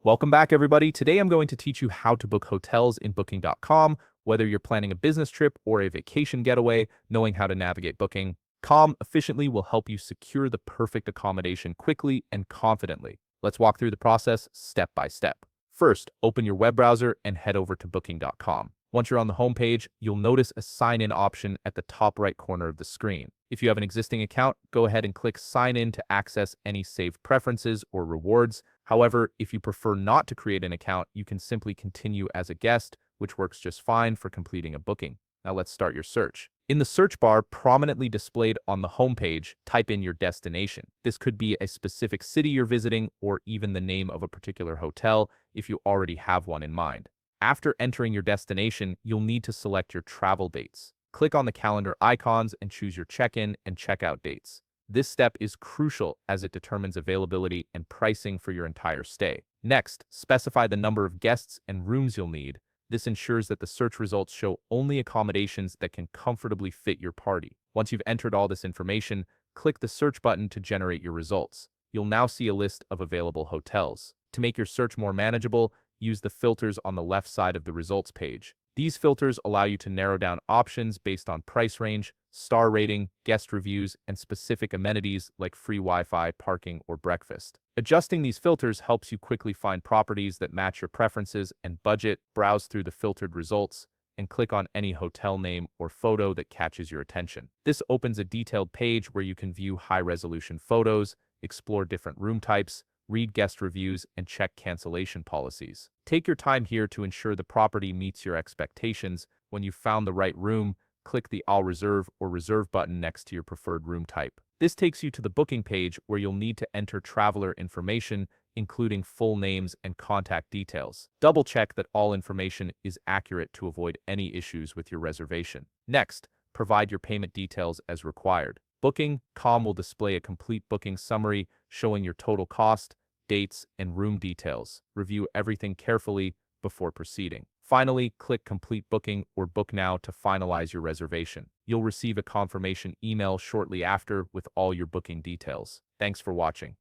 Welcome back, everybody. Today I'm going to teach you how to book hotels in Booking.com. Whether you're planning a business trip or a vacation getaway, knowing how to navigate Booking.com efficiently will help you secure the perfect accommodation quickly and confidently. Let's walk through the process step by step. First, open your web browser and head over to Booking.com. Once you're on the homepage, you'll notice a sign-in option at the top right corner of the screen. If you have an existing account, go ahead and click Sign In to access any saved preferences or rewards. However, if you prefer not to create an account, you can simply continue as a guest, which works just fine for completing a booking. Now let's start your search. In the search bar prominently displayed on the homepage, type in your destination. This could be a specific city you're visiting or even the name of a particular hotel if you already have one in mind. After entering your destination, you'll need to select your travel dates. Click on the calendar icons and choose your check-in and check-out dates. This step is crucial as it determines availability and pricing for your entire stay. Next, specify the number of guests and rooms you'll need. This ensures that the search results show only accommodations that can comfortably fit your party. Once you've entered all this information, click the search button to generate your results. You'll now see a list of available hotels. To make your search more manageable, use the filters on the left side of the results page. These filters allow you to narrow down options based on price range, star rating, guest reviews, and specific amenities like free Wi-Fi, parking, or breakfast. Adjusting these filters helps you quickly find properties that match your preferences and budget. Browse through the filtered results and click on any hotel name or photo that catches your attention. This opens a detailed page where you can view high-resolution photos, explore different room types, read guest reviews, and check cancellation policies. Take your time here to ensure the property meets your expectations. When you've found the right room, click the I'll reserve or reserve button next to your preferred room type. This takes you to the booking page where you'll need to enter traveler information, including full names and contact details. Double-check that all information is accurate to avoid any issues with your reservation. Next, provide your payment details as required. Booking.com will display a complete booking summary showing your total cost, dates, and room details. Review everything carefully before proceeding. Finally, click Complete Booking or Book Now to finalize your reservation. You'll receive a confirmation email shortly after with all your booking details. Thanks for watching.